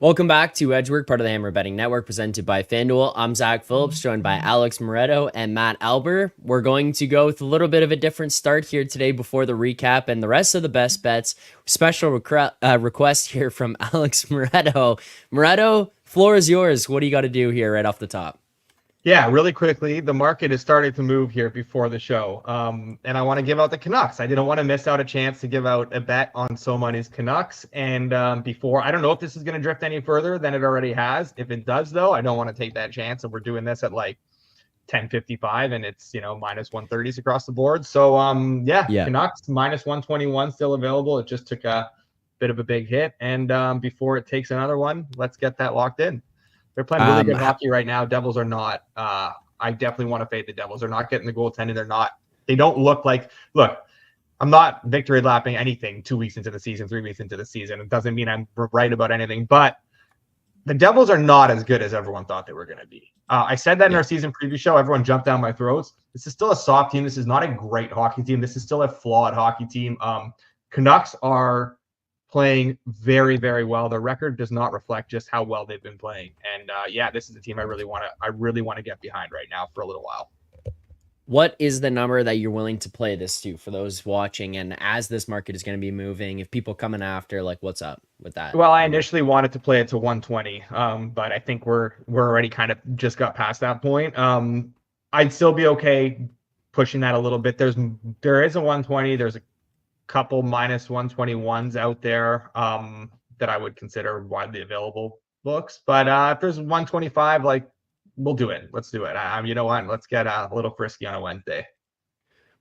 Welcome back to Edgework, part of the Hammer Betting Network, presented by FanDuel. I'm Zack Phillips, joined by Alex Moretto and Matt Alber. We're going to go with a little bit of a different start here today before the recap and the rest of the best bets. Special request here from Alex Moretto. Moretto, floor is yours. What do you got to do here right off the top? Yeah, really quickly, the market has started to move here before the show. And I want to give out the Canucks. I didn't want to miss out a chance to give out a bet on So Money's Canucks. And before, I don't know if this is going to drift any further than it already has. If it does, though, I don't want to take that chance. And we're doing this at like 10:55, and it's, minus 130s across the board. So, yeah, Canucks minus 121 still available. It just took a bit of a big hit. And before it takes another one, let's get that locked in. They're playing really good hockey right now. Devils are not. I definitely want to fade the Devils. They're not getting the goaltending. They don't look like. Look, I'm not victory lapping anything 2 weeks into the season, 3 weeks into the season. It doesn't mean I'm right about anything, but the Devils are not as good as everyone thought they were going to be. I said that in our season preview show. Everyone jumped down my throats. This is still a soft team. This is not a great hockey team. This is still a flawed hockey team. Canucks are playing very, very well. Their record does not reflect just how well they've been playing. And this is a team I really want to get behind right now for a little while. What is the number that you're willing to play this to for those watching? And as this market is going to be moving, if people coming after, like, what's up with that? Well, I initially wanted to play it to 120, but I think we're already kind of just got past that point. I'd still be okay pushing that a little bit. There is a 120. There's a couple minus 121s out there that I would consider widely available books, but if there's 125, like, we'll do it. Let's do it. You know what? Let's get a little frisky on a Wednesday.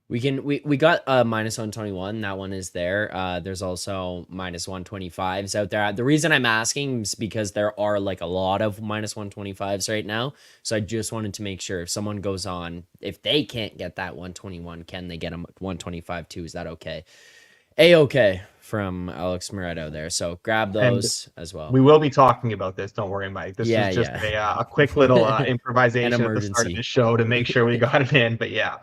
We got a minus 121. That one is there. There's also minus 125s out there. The reason I'm asking is because there are like a lot of minus 125s right now. So I just wanted to make sure if someone goes on, if they can't get that 121, can they get them 125 too? Is that okay? A-okay from Alex Moretto there. So grab those as well. We will be talking about this. Don't worry, Mike. This is just a quick little improvisation at the start of the show to make sure we got it in. But yeah.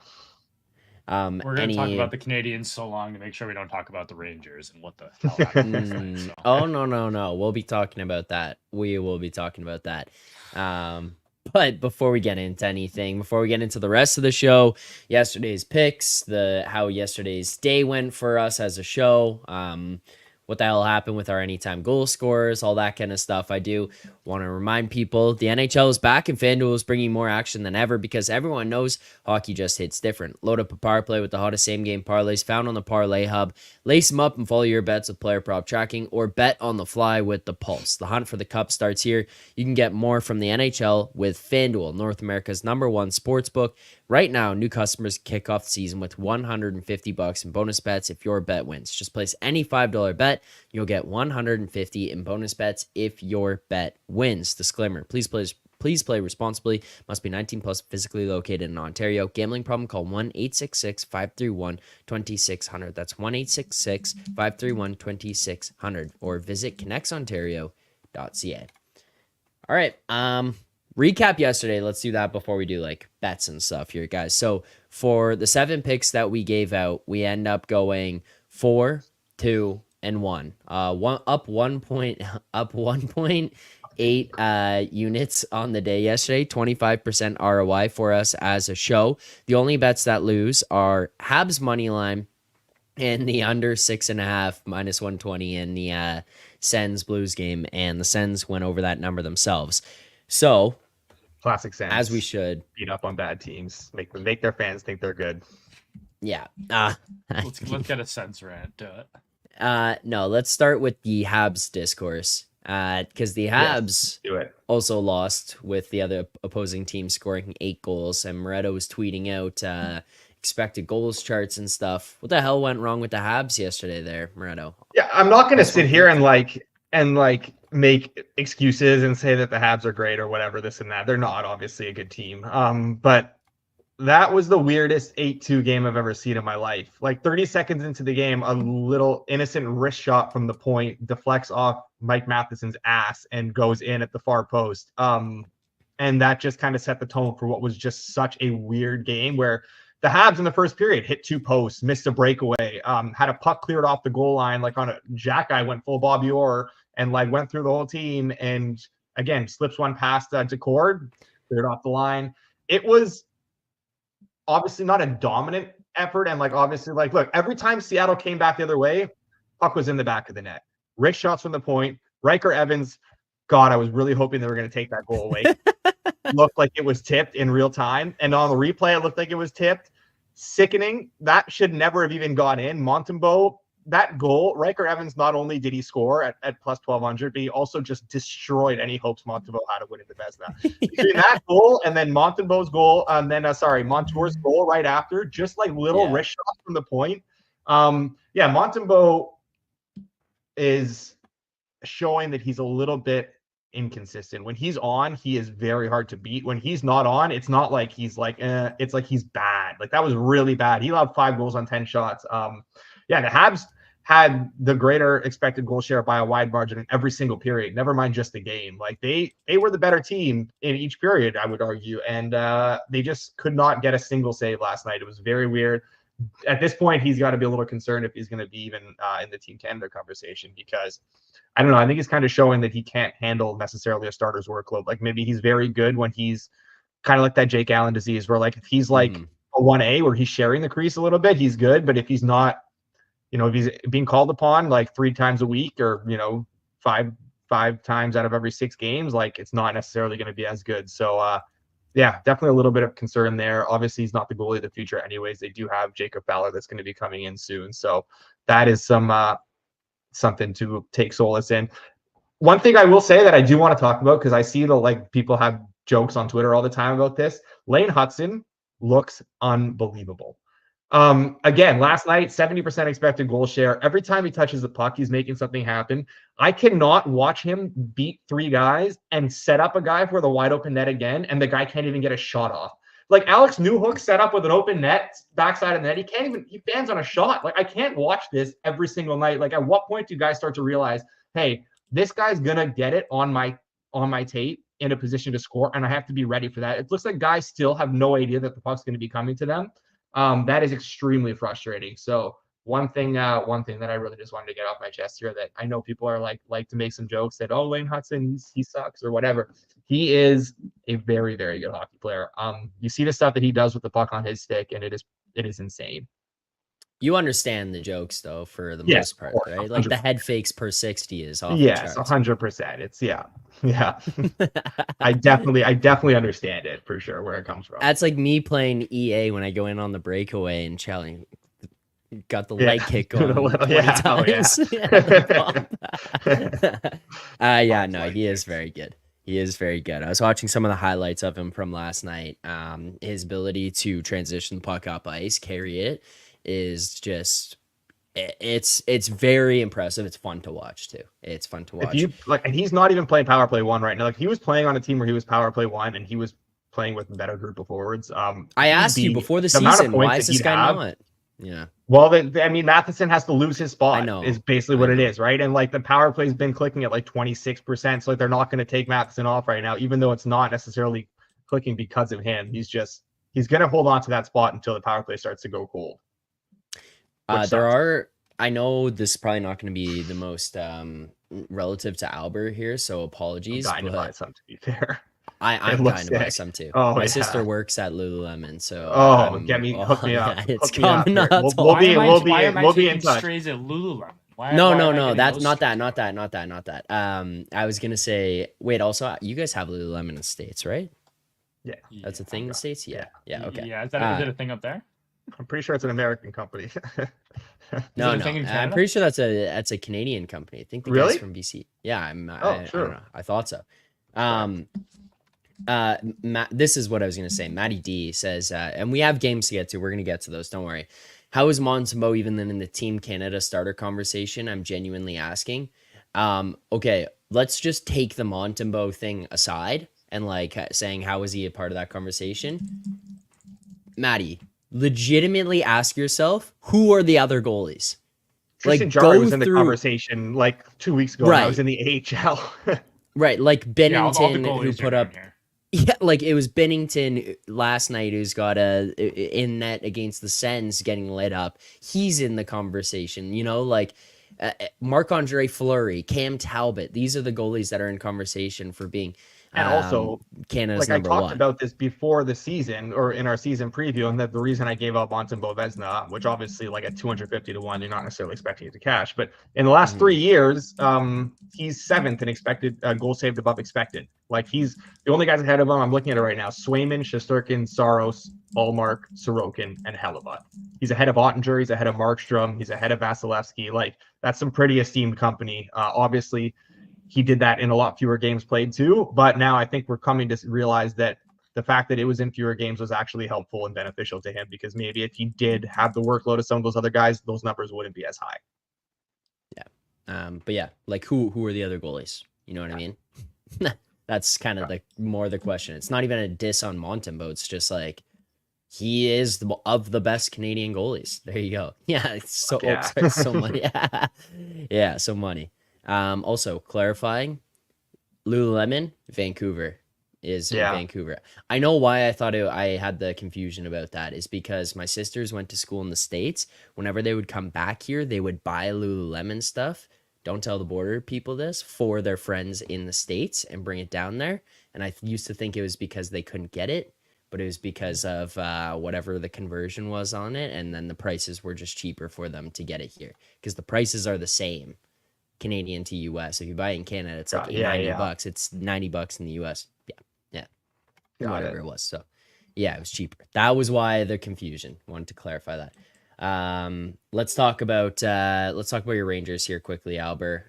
We're going to talk about the Canadians so long to make sure we don't talk about the Rangers and what the hell happened. Oh, no. We'll be talking about that. We will be talking about that. But before we get into anything, before we get into the rest of the show, yesterday's picks, how yesterday's day went for us as a show, what the hell happened with our anytime goal scorers, all that kind of stuff. I do want to remind people the NHL is back and FanDuel is bringing more action than ever because everyone knows hockey just hits different. Load up a power play with the hottest same game parlays found on the Parlay Hub. Lace them up and follow your bets with player prop tracking or bet on the fly with the Pulse. The hunt for the cup starts here. You can get more from the NHL with FanDuel, North America's #1 sportsbook. Right now, new customers kick off the season with $150 in bonus bets if your bet wins. Just place any $5 bet. You'll get $150 in bonus bets if your bet wins. Disclaimer, please play responsibly. Must be 19 plus, physically located in Ontario. Gambling problem, call 1-866-531-2600. That's 1-866-531-2600. Or visit connectsontario.ca. All right, recap yesterday. Let's do that before we do like bets and stuff here, guys. So for the 7 picks that we gave out, we end up going 4, 2, and 1. Up 1.8 units on the day yesterday. 25% ROI for us as a show. The only bets that lose are Habs money line and the under 6.5 minus 120 in the Sens Blues game, and the Sens went over that number themselves. So, classic Sens, as we should, beat up on bad teams, make their fans think they're good. Yeah. Let's get a Sens rant to it. No, let's start with the Habs discourse. Because the Habs also lost with the other opposing team scoring 8 goals, and Moretto was tweeting out expected goals charts and stuff. What the hell went wrong with the Habs yesterday there, Moretto? Yeah, I'm not going to sit here and make excuses and say that the Habs are great or whatever, this and that. They're not obviously a good team. But that was the weirdest 8-2 game I've ever seen in my life. Like 30 seconds into the game, a little innocent wrist shot from the point deflects off Mike Matheson's ass and goes in at the far post. And that just kind of set the tone for what was just such a weird game where the Habs in the first period hit 2 posts, missed a breakaway, had a puck cleared off the goal line, like on a Jack guy went full Bobby Orr, and like went through the whole team and again slips one past to Cord, cleared off the line. It was obviously not a dominant effort, and like obviously like look, every time Seattle came back the other way, puck was in the back of the net. Rich shots from the point. Riker Evans, God, I was really hoping they were going to take that goal away. Looked like it was tipped in real time, and on the replay, it looked like it was tipped. Sickening. That should never have even gone in. Montembeault, that goal, Riker Evans, not only did he score at plus 1,200, but he also just destroyed any hopes Montembeault had of winning the Vezina. Between that goal and then Montembeault's goal, and then Montour's goal right after, just like little wrist shots from the point. Montembeault is showing that he's a little bit inconsistent. When he's on, he is very hard to beat. When he's not on, it's not like he's like it's like he's bad. Like that was really bad. He allowed 5 goals on 10 shots. The Habs had the greater expected goal share by a wide margin in every single period, never mind just the game. Like they were the better team in each period, I would argue, and they just could not get a single save last night. It was very weird. At this point, he's got to be a little concerned if he's going to be even in the Team Canada conversation, because I don't know. I think he's kind of showing that he can't handle necessarily a starter's workload. Like maybe he's very good when he's kind of like that Jake Allen disease, where like if he's like a 1A where he's sharing the crease a little bit, he's good. But if he's not, if he's being called upon like 3 times a week or, five times out of every 6 games, like it's not necessarily going to be as good. So, definitely a little bit of concern there. Obviously, he's not the goalie of the future anyways. They do have Jacob Fowler that's going to be coming in soon. So that is something to take solace in. One thing I will say that I do want to talk about, because I see people have jokes on Twitter all the time about this. Lane Hutson looks unbelievable. Again, last night, 70% expected goal share. Every time he touches the puck, he's making something happen. I cannot watch him beat 3 guys and set up a guy for the wide open net again, and the guy can't even get a shot off. Like Alex Newhook set up with an open net, backside of the net. He fans on a shot. Like I can't watch this every single night. Like at what point do you guys start to realize, hey, this guy's gonna get it on my tape in a position to score, and I have to be ready for that. It looks like guys still have no idea that the puck's going to be coming to them. That is extremely frustrating. So one thing that I really just wanted to get off my chest here, that I know people are like to make some jokes that, oh, Lane Hutson, he sucks or whatever. He is a very, very good hockey player. You see the stuff that he does with the puck on his stick, and it is insane. You understand the jokes though, for the most part, right? 100%. Like the head fakes per 60 is off the charts. 100%. It's yeah. I definitely understand it for sure where it comes from. That's like me playing EA when I go in on the breakaway and challenge. Got the leg kick going 20 times. He is very good. He is very good. I was watching some of the highlights of him from last night. His ability to transition the puck up ice, carry it, is just it's very impressive. It's fun to watch too. It's fun to watch. And he's not even playing power play 1 right now. Like he was playing on a team where he was power play 1 and he was playing with a better group of forwards. I asked you before the season, why is this guy not? Yeah. Well, Matheson has to lose his spot. I know. Is basically what it is, right? And like the power play's been clicking at like 26%. So like they're not going to take Matheson off right now, even though it's not necessarily clicking because of him. He's going to hold on to that spot until the power play starts to go cold. I know this is probably not going to be the most relative to Alber here, so apologies. I'm dying to buy some, to be fair. I'm dying to buy some too. My sister works at Lululemon, so hook me up. It's coming up. We'll be in touch. Strays at Lululemon? No, that's not that. I was gonna say, wait. Also, you guys have Lululemon in the States, right? Yeah, that's a thing in the States. Yeah. Okay. Yeah, is it a thing up there? I'm pretty sure it's an American company. No. I'm pretty sure that's a Canadian company. I think the guy's from BC. Yeah, I don't know. I thought so. This is what I was going to say. Matty D says, and we have games to get to. We're going to get to those. Don't worry. How is Montembeault even then in the Team Canada starter conversation? I'm genuinely asking. Okay, let's just take the Montembeault thing aside and like saying, how is he a part of that conversation? Matty, legitimately ask yourself, who are the other goalies? Tristan Jarry was in the conversation like 2 weeks ago. Right. I was in the AHL. Right, like Bennington, who put up. Yeah, like it was Bennington last night who's got a in net against the Sens getting lit up. He's in the conversation, like Marc-Andre Fleury, Cam Talbot. These are the goalies that are in conversation for being and also Canada's like I number talked one. about this before the season or in our season preview, and that the reason I gave up Montembeault Vezina, which obviously like at 250 to 1, you're not necessarily expecting it to cash, but in the last 3 years, he's 7th in expected goal saved above expected. Like he's the only guys ahead of him. I'm looking at it right now: Swayman, Shesterkin, Saros, Ullmark, Sorokin, and Hellebuck. He's ahead of Ottinger. He's ahead of Markstrom. He's ahead of Vasilevsky. Like that's some pretty esteemed company. Obviously, he did that in a lot fewer games played too. But now I think we're coming to realize that the fact that it was in fewer games was actually helpful and beneficial to him, because maybe if he did have the workload of some of those other guys, those numbers wouldn't be as high. Yeah. But yeah, like who are the other goalies? You know what I mean? That's kind of like more the question. It's not even a diss on Montembeault. It's just like he is of the best Canadian goalies. There you go. Yeah. It's so so money. Yeah. So money. Also clarifying, Lululemon, Vancouver is in Vancouver. I know why I thought I had the confusion about that is because my sisters went to school in the States. Whenever they would come back here, they would buy Lululemon stuff. Don't tell the border people this, for their friends in the States and bring it down there. And I used to think it was because they couldn't get it, but it was because of whatever the conversion was on it. And then the prices were just cheaper for them to get it here because the prices are the same. Canadian to US. If you buy it in Canada, it's like $90. It's $90 in the US. Whatever it was. So yeah, it was cheaper. That was why the confusion. Wanted to clarify that. Let's talk about your Rangers here quickly, Alber.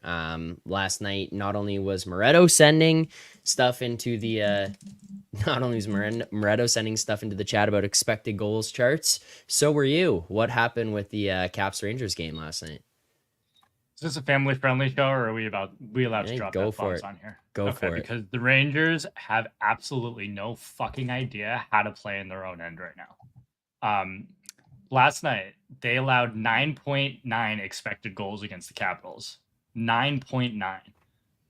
Last night, not only was Moretto sending stuff into the chat about expected goals charts, so were you. What happened with the Caps Rangers game last night? Is this a family-friendly show, or are we allowed to drop F-bombs on here? Go for it. Because the Rangers have absolutely no fucking idea how to play in their own end right now. Last night, they allowed 9.9 expected goals against the Capitals. 9.9.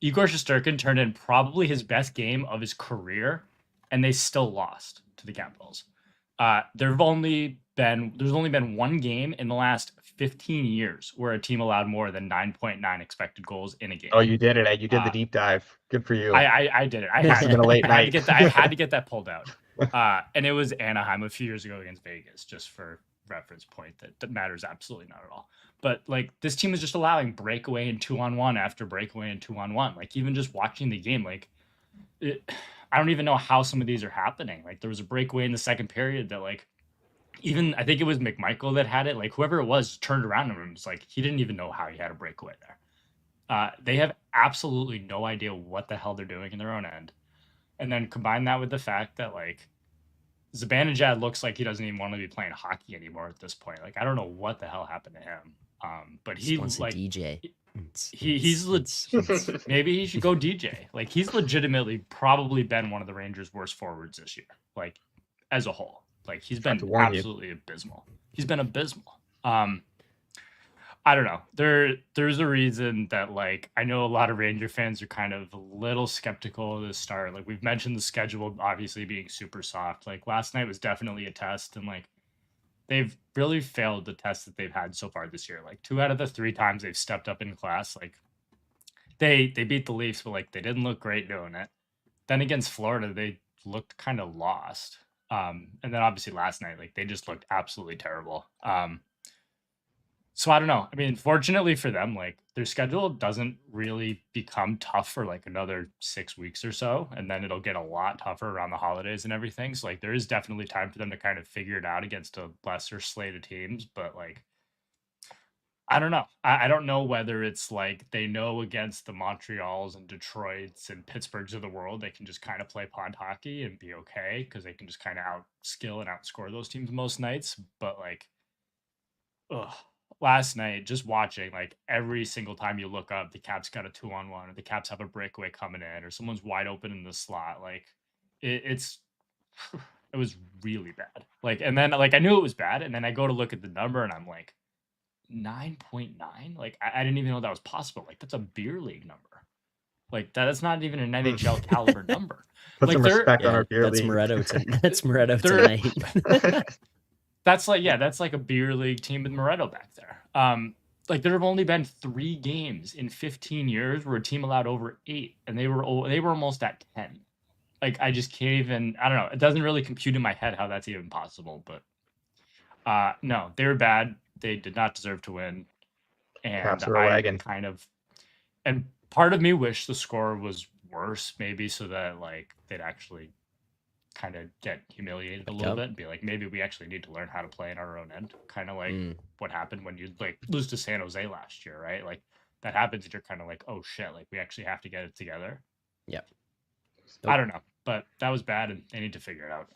Igor Shesterkin turned in probably his best game of his career, and they still lost to the Capitals. There's only been one game in the last 15 years where a team allowed more than 9.9 expected goals in a game. Oh, you did it. You did the deep dive. Good for you. I did it. It's been a late night. I had to get that pulled out. And it was Anaheim a few years ago against Vegas, just for reference point that matters absolutely not at all. But like this team is just allowing breakaway and 2-on-1 after breakaway and 2-on-1. Like even just watching the game, I don't even know how some of these are happening. Like there was a breakaway in the second period that even I think it was McMichael that had it. Like whoever it was turned around and was like, he didn't even know how he had a breakaway there. They have absolutely no idea what the hell they're doing in their own end. And then combine that with the fact that Zibanejad looks like he doesn't even want to be playing hockey anymore at this point. Like I don't know what the hell happened to him. But he wants a DJ. He's maybe he should go DJ. Like he's legitimately probably been one of the Rangers' worst forwards this year. Like as a whole. Like he's been absolutely abysmal. He's been abysmal. I don't know. There's a reason that I know a lot of Ranger fans are kind of a little skeptical of the start. Like we've mentioned the schedule obviously being super soft. Like last night was definitely a test, and they've really failed the test that they've had so far this year. 2 out of the 3 times they've stepped up in class, they beat the Leafs, but they didn't look great doing it. Then against Florida, they looked kind of lost. And then obviously last night, they just looked absolutely terrible. So I don't know. I mean, fortunately for them, their schedule doesn't really become tough for another 6 weeks or so. And then it'll get a lot tougher around the holidays and everything. So there is definitely time for them to kind of figure it out against a lesser slate of teams. But I don't know. I don't know whether it's they know against the Montreals and Detroits and Pittsburghs of the world, they can just kind of play pond hockey and be okay because they can just kind of outskill and outscore those teams most nights. But last night, just watching, every single time you look up, the Caps got a 2-on-1 or the Caps have a breakaway coming in or someone's wide open in the slot. It was really bad. And then I knew it was bad. And then I go to look at the number and I'm 9.9. I didn't even know that was possible. That's a beer league number. That's not even an NHL caliber number. Put some respect on our beer league. That's Moretto tonight. That's that's a beer league team with Moretto back there. like there have only been 3 games in 15 years where a team allowed over 8, and they were almost at 10. Like I just can't even. I don't know. It doesn't really compute in my head how that's even possible. But no, they were bad. They did not deserve to win, and and part of me wished the score was worse, maybe so that like they'd actually kind of get humiliated a little bit and be like, maybe we actually need to learn how to play in our own end. Kind of like what happened when you like lose to San Jose last year, right? Like that happens and you're kind of like, oh shit, like we actually have to get it together. Yep. I don't know, but that was bad and they need to figure it out.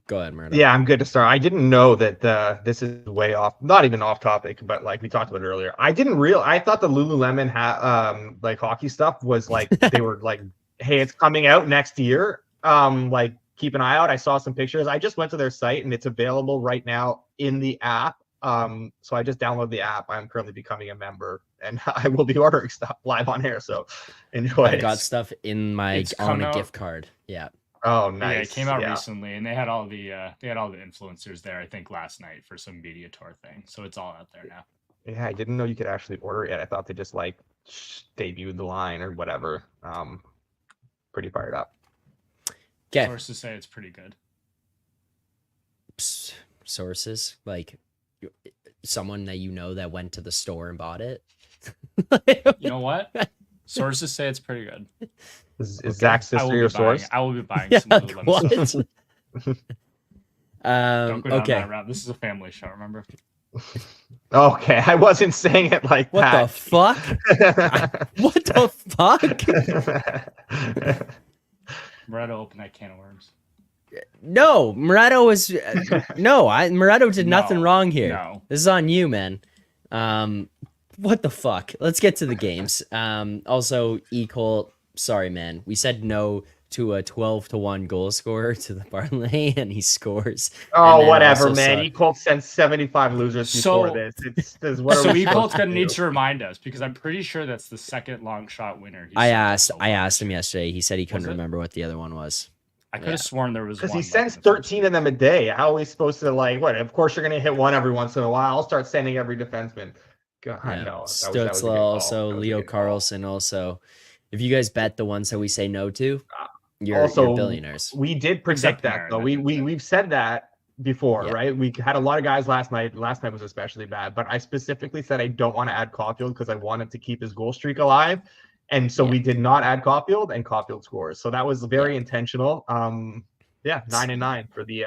Go ahead, Moretto. Yeah, I'm good to start. I didn't know that this is way off, not even off topic, but like we talked about it earlier. I thought the Lululemon like hockey stuff was like they were like, hey, it's coming out next year. Like keep an eye out. I saw some pictures. I just went to their site and it's available right now in the app. So I just downloaded the app. I'm currently becoming a member and I will be ordering stuff live on air. So enjoy. I got stuff in my on a gift card. Yeah. Oh, nice. Yeah, it came out recently, and they had all the influencers there. I think last night for some media tour thing, so it's all out there now. Yeah, I didn't know you could actually order it. I thought they just like debuted the line or whatever. Pretty fired up. Okay. Sources say it's pretty good. Sources like someone that you know that went to the store and bought it. You know what? Sources say it's pretty good. Is Zach's sister your source? I will be buying some Lululemon. What? Don't go down that route. This is a family show, remember? Okay, I wasn't saying it like what that. The fuck? What the fuck? Moretto opened that can of worms. No, Moretto was Moretto did nothing wrong here. No. This is on you, man. What the fuck? Let's get to the games. Also, Colt, sorry, man. We said no to a 12-1 goal scorer to the parlay, and he scores. Oh, whatever, man. Colt sent 75 losers before this. So Colt's gonna need to remind us because I'm pretty sure that's the second long shot winner. I asked him yesterday. He said he couldn't remember what the other one was. I could have sworn there was one. Because he sends 13 of them a day. How are we supposed to like what? Of course, you're gonna hit one every once in a while. I'll start sending every defenseman. God, yeah. I know. Stutzla also, Leo Carlson also. If you guys bet the ones that we say no to, you're billionaires. We did predict that though. We've said that before, right? We had a lot of guys last night. Last night was especially bad, but I specifically said I don't want to add Caulfield because I wanted to keep his goal streak alive. And so we did not add Caulfield, and Caulfield scores. So that was very intentional. 9-9 for the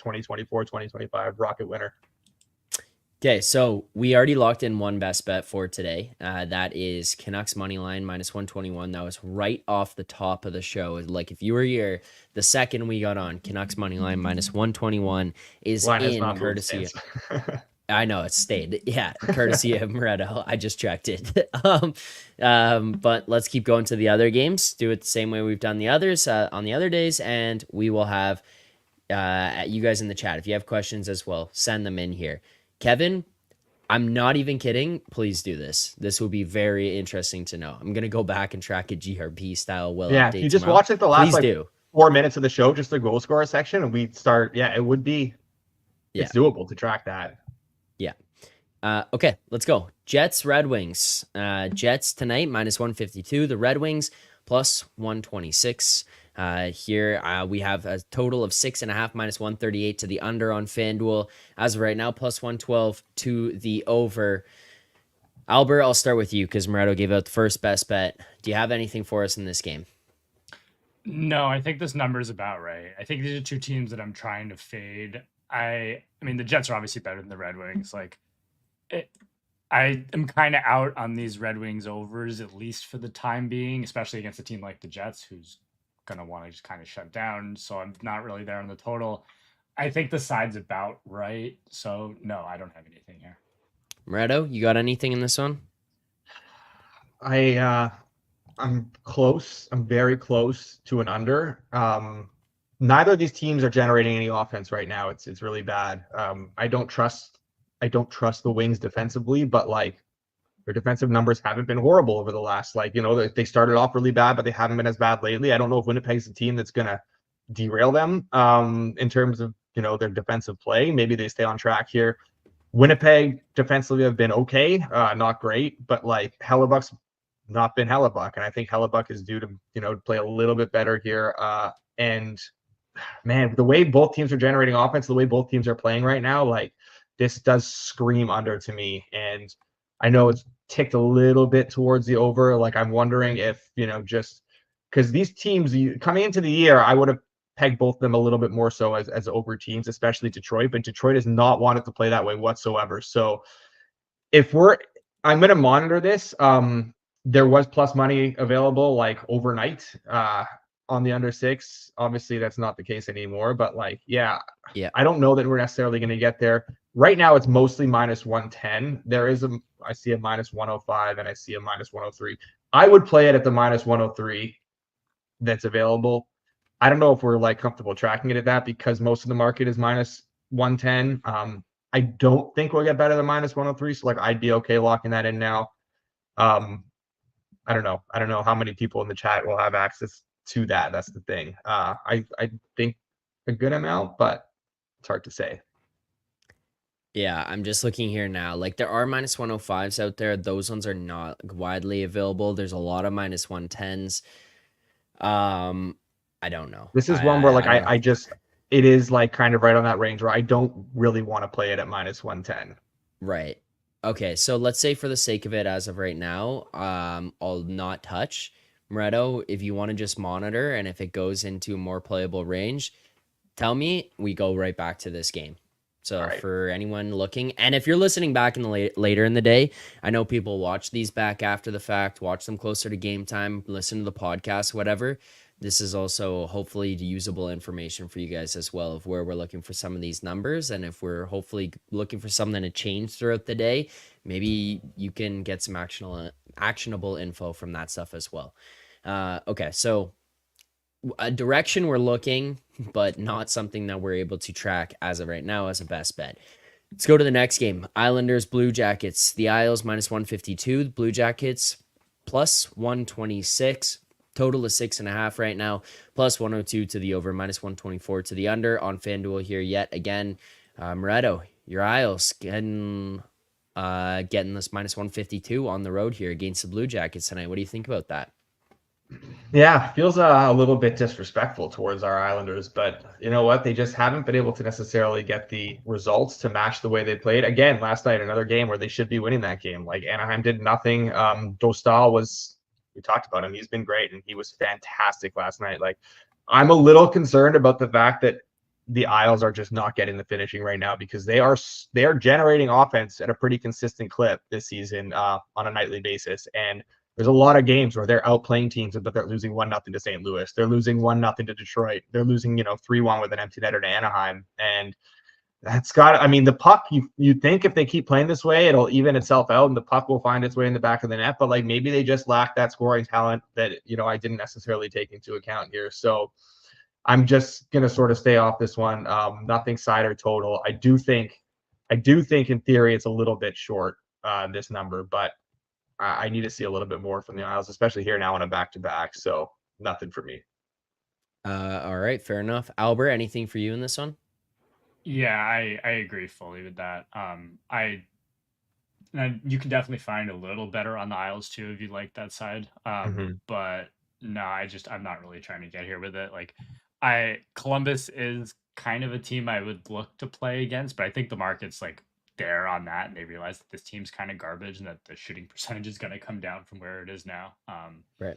2024-2025 Rocket winner. Okay, so we already locked in one best bet for today. That is Canucks money line -121. That was right off the top of the show. Like if you were here, the second we got on, Canucks money line -121 is in courtesy. I know it stayed. Yeah, courtesy of Moretto. I just checked it. But let's keep going to the other games. Do it the same way we've done the others on the other days, and we will have you guys in the chat. If you have questions as well, send them in here. Kevin, I'm not even kidding. Please do this. This will be very interesting to know. I'm gonna go back and track a GRP style. Update you just watch it the last 4 minutes of the show, just the goal scorer section, and we start. Yeah, it would be. It's doable to track that. Yeah. Okay, let's go. Jets, Red Wings. Jets tonight -152. The Red Wings +126. Here we have a total of 6.5 -138 to the under on FanDuel. As of right now, +112 to the over. Alber, I'll start with you because Moretto gave out the first best bet. Do you have anything for us in this game? No, I think this number is about right. I think these are two teams that I'm trying to fade. I mean, the Jets are obviously better than the Red Wings. I am kind of out on these Red Wings overs, at least for the time being, especially against a team like the Jets, who's going to want to just kind of shut down. So I'm not really there on the total. I think the side's about right. So no, I don't have anything here. Moretto, you got anything in this one? I'm close. I'm very close to an under. Neither of these teams are generating any offense right now. It's really bad. I don't trust the Wings defensively, but like their defensive numbers haven't been horrible over the last, they started off really bad, but they haven't been as bad lately. I don't know if Winnipeg's a team that's gonna derail them in terms of their defensive play. Maybe they stay on track here. Winnipeg defensively have been okay, not great, but like Hellebuck's not been Hellebuck, and I think Hellebuck is due to play a little bit better here. And man, the way both teams are generating offense, the way both teams are playing right now, like this does scream under to me. And I know it's ticked a little bit towards the over. Like I'm wondering if just because these teams coming into the year, I would have pegged both of them a little bit more so as over teams, especially Detroit. But Detroit has not wanted to play that way whatsoever. So if I'm going to monitor this. There was plus money available like overnight on the under 6. Obviously, that's not the case anymore. But like, yeah, I don't know that we're necessarily going to get there. Right now, it's mostly minus 110. I see a minus 105 and I see a minus 103. I would play it at the minus 103 that's available. I don't know if we're like comfortable tracking it at that because most of the market is minus 110. I don't think we'll get better than minus 103. So like I'd be okay locking that in now. I don't know. I don't know how many people in the chat will have access to that. That's the thing. I think a good amount, but it's hard to say. Yeah, I'm just looking here now. Like there are minus 105s out there. Those ones are not widely available. There's a lot of minus 110s. I don't know. This is one where like I just it is like kind of right on that range where I don't really want to play it at minus 110. Right. Okay, so let's say for the sake of it, as of right now, I'll not touch Moretto. If you want to just monitor, and if it goes into a more playable range, tell me. We go right back to this game. So Right. For anyone looking, and if you're listening back in the later in the day, I know people watch these back after the fact, watch them closer to game time, listen to the podcast, whatever. This is also hopefully usable information for you guys as well of where we're looking for some of these numbers. And if we're hopefully looking for something to change throughout the day, maybe you can get some actionable info from that stuff as well. Okay, so a direction we're looking, but not something that we're able to track as of right now as a best bet. Let's go to the next game. Islanders, Blue Jackets. The Isles minus 152. The Blue Jackets plus 126. Total is 6.5 right now. Plus 102 to the over. Minus 124 to the under on FanDuel here yet again. Moretto, your Isles getting this minus 152 on the road here against the Blue Jackets tonight. What do you think about that? Yeah, feels a little bit disrespectful towards our Islanders, but you know what? They just haven't been able to necessarily get the results to match the way they played. Again, last night, another game where they should be winning that game. Like Anaheim did nothing. Dostal we talked about him. He's been great, and he was fantastic last night. Like, I'm a little concerned about the fact that the Isles are just not getting the finishing right now because they are generating offense at a pretty consistent clip this season on a nightly basis. And there's a lot of games where they're outplaying teams, but they're losing 1-0 to St. Louis. They're losing 1-0 to Detroit. They're losing, 3-1 with an empty netter to Anaheim. And the puck, you think if they keep playing this way, it'll even itself out and the puck will find its way in the back of the net. But like maybe they just lack that scoring talent that, I didn't necessarily take into account here. So I'm just going to sort of stay off this one. Nothing side or total. I do think in theory it's a little bit short, this number, but I need to see a little bit more from the Isles, especially here now on a back-to-back. So nothing for me. All right, fair enough. Alber, anything for you in this one? Yeah, I agree fully with that. You can definitely find a little better on the Isles too if you like that side. But no, I'm not really trying to get here with it. Like, Columbus is kind of a team I would look to play against, but I think the market's like there on that, and they realize that this team's kind of garbage and that the shooting percentage is going to come down from where it is now. Right.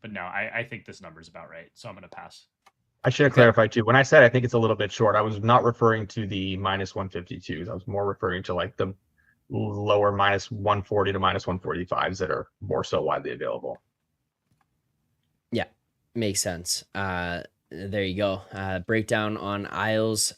But no, I think this number's about right, so I'm going to pass. I should have clarified too. When I said I think it's a little bit short, I was not referring to the minus 152s. I was more referring to like the lower minus 140 to minus 145s that are more so widely available. Yeah, makes sense. There you go. Breakdown on Isles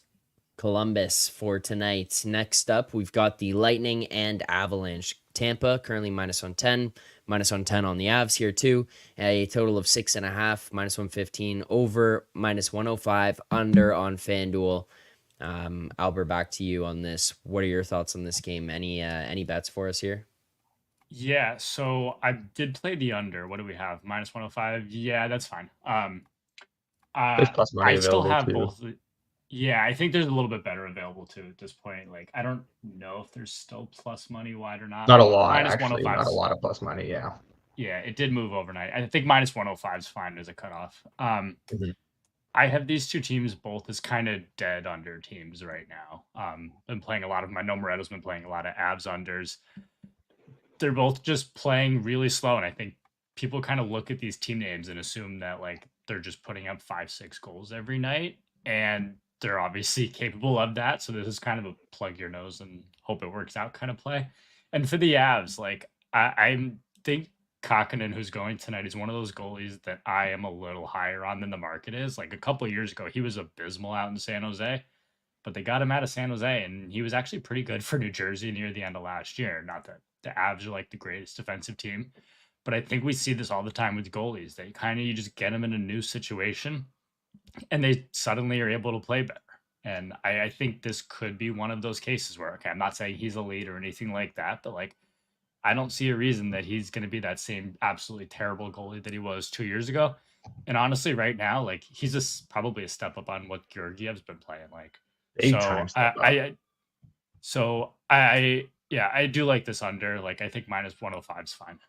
Columbus for tonight. Next up, we've got the Lightning and Avalanche. Tampa currently minus 110, minus 110 on the Avs here too. A total of 6.5, minus 115, over minus 105, under on FanDuel. Albert, back to you on this. What are your thoughts on this game? Any bets for us here? Yeah, so I did play the under. What do we have? Minus 105. Yeah, that's fine. There's plus money I still available have too. both. Yeah, I think there's a little bit better available too at this point. Like, I don't know if there's still plus money wide or not. Not a lot, Minus actually. 105. Not a lot of plus money. Yeah. Yeah, it did move overnight. I think minus 105 is fine as a cutoff. Mhm. I have these two teams both as kind of dead under teams right now. Been playing a lot of them. I know Moretto's been playing a lot of Avs unders. They're both just playing really slow, and I think people kind of look at these team names and assume that like they're just putting up 5-6 goals every night, and they're obviously capable of that. So this is kind of a plug your nose and hope it works out kind of play. And for the Avs, like I think Kakkonen, who's going tonight, is one of those goalies that I am a little higher on than the market is. Like a couple of years ago, he was abysmal out in San Jose, but they got him out of San Jose, and he was actually pretty good for New Jersey near the end of last year. Not that the Avs are like the greatest defensive team, but I think we see this all the time with goalies. They kind of, you just get them in a new situation and they suddenly are able to play better. And I think this could be one of those cases where, okay, I'm not saying he's elite or anything like that, but like, I don't see a reason that he's going to be that same absolutely terrible goalie that he was 2 years ago. And honestly, right now, like he's just probably a step up on what Georgiev's been playing. Like, I do like this under. Like, I think minus 105 is fine.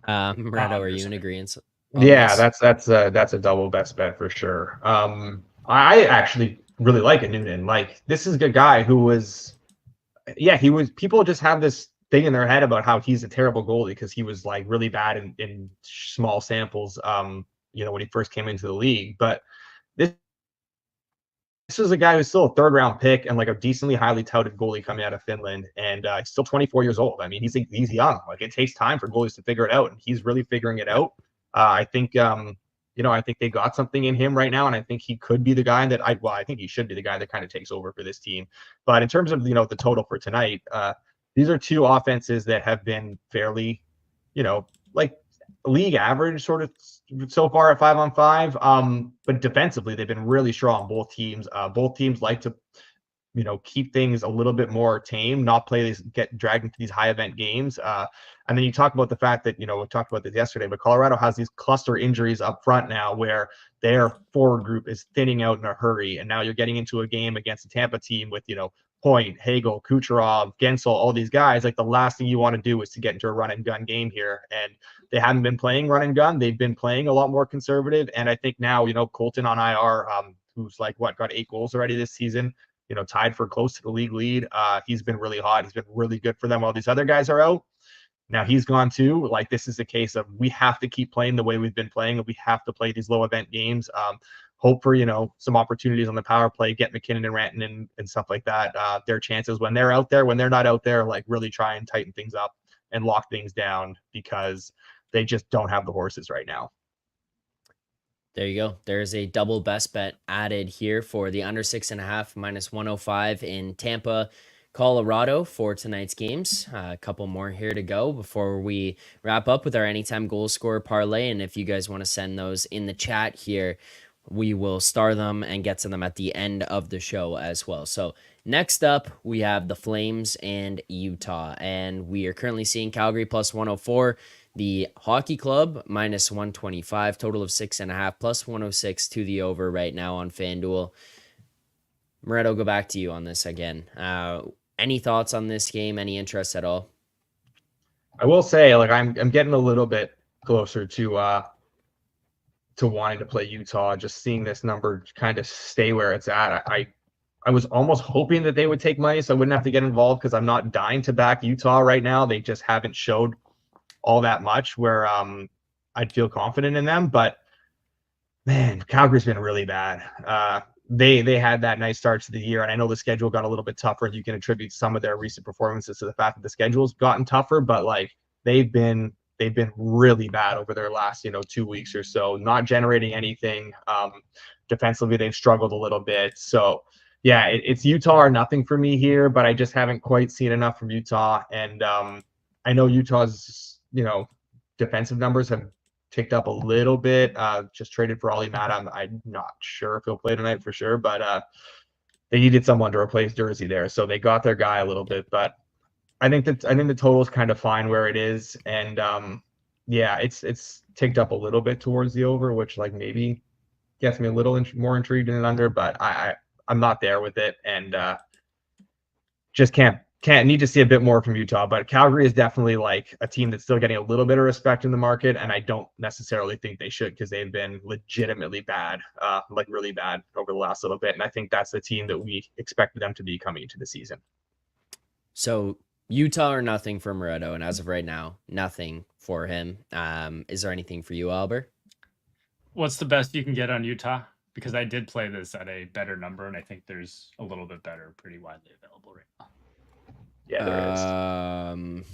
Moretto, are you in agreement? Yeah, that's a double best bet for sure. I actually really like it, Noonan. Like, this is a guy who was, people just have this thing in their head about how he's a terrible goalie because he was like really bad in small samples, when he first came into the league. But this is a guy who's still a third round pick and like a decently highly touted goalie coming out of Finland, and he's still 24 years old. I mean, he's young. Like, it takes time for goalies to figure it out, and he's really figuring it out. I think I think they got something in him right now, and I think he could be the guy that I think he should be the guy that kind of takes over for this team. But in terms of the total for tonight, these are two offenses that have been fairly, like league average sort of so far at 5-on-5. But defensively, they've been really strong. Both teams like to, keep things a little bit more tame, not play these, get dragged into these high event games. And then you talk about the fact that, we talked about this yesterday, but Colorado has these cluster injuries up front now where their forward group is thinning out in a hurry. And now you're getting into a game against a Tampa team with, Point, Hagel, Kucherov, Gensel, all these guys. Like, the last thing you want to do is to get into a run and gun game here. And they haven't been playing run and gun. They've been playing a lot more conservative. And I think now, Colton on IR, who's got 8 goals already this season, tied for close to the league lead. He's been really hot. He's been really good for them while these other guys are out. Now he's gone too. Like, this is a case of we have to keep playing the way we've been playing, and we have to play these low event games. Hope for, some opportunities on the power play, get McKinnon and Rantanen and stuff like that. Their chances when they're out there, when they're not out there, like, really try and tighten things up and lock things down because they just don't have the horses right now. There you go. There's a double best bet added here for the under 6.5 minus 105 in Tampa, Colorado for tonight's games. A couple more here to go before we wrap up with our anytime goal scorer parlay. And if you guys want to send those in the chat here, we will star them and get to them at the end of the show as well. So next up, we have the Flames and Utah. And we are currently seeing Calgary plus 104. The Hockey Club minus 125, total of 6.5 plus 106 to the over right now on FanDuel. Moretto, go back to you on this again. Any thoughts on this game? Any interest at all? I will say, like, I'm getting a little bit closer to wanting to play Utah. Just seeing this number kind of stay where it's at. I was almost hoping that they would take money so I wouldn't have to get involved because I'm not dying to back Utah right now. They just haven't showed all that much where I'd feel confident in them. But man, Calgary's been really bad. They had that nice start to the year, and I know the schedule got a little bit tougher, and you can attribute some of their recent performances to the fact that the schedule's gotten tougher, but like they've been really bad over their last 2 weeks or so, not generating anything. Defensively, they've struggled a little bit. So yeah, it's Utah or nothing for me here, but I just haven't quite seen enough from Utah. And I know Utah's defensive numbers have ticked up a little bit. Just traded for Ollie Matt. I'm not sure if he'll play tonight for sure, but they needed someone to replace Jersey there, so they got their guy a little bit. But I think the total is kind of fine where it is, and it's ticked up a little bit towards the over, which like maybe gets me a little more intrigued in an under, but I'm not there with it, and just can't need to see a bit more from Utah. But Calgary is definitely like a team that's still getting a little bit of respect in the market, and I don't necessarily think they should, because they've been legitimately bad, like really bad over the last little bit. And I think that's the team that we expected them to be coming into the season. So Utah or nothing for Moretto, and as of right now, nothing for him. Is there anything for you, Alber? What's the best you can get on Utah? Because I did play this at a better number, and I think there's a little bit better, pretty widely available right now. Yeah, there is.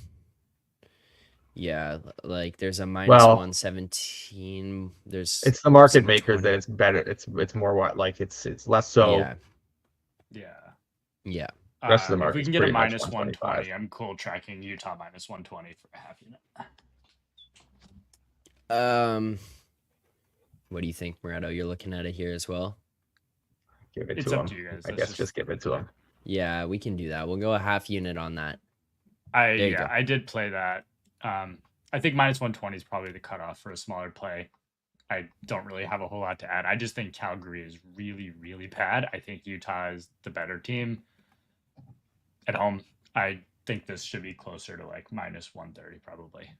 Yeah, like there's a minus 117. It's the market makers that it's better. It's more what, like it's less so. Yeah. Rest of the market. If we can get a minus 120, I'm cool tracking Utah minus 120 for a half unit. What do you think, Moretto? You're looking at it here as well. Give it to him. You guys. I guess just give it to him. Yeah, we can do that. We'll go a half unit on that. I did play that. I think minus 120 is probably the cutoff for a smaller play. I don't really have a whole lot to add. I just think Calgary is really, really bad. I think Utah is the better team at home. I think this should be closer to like minus 130 probably.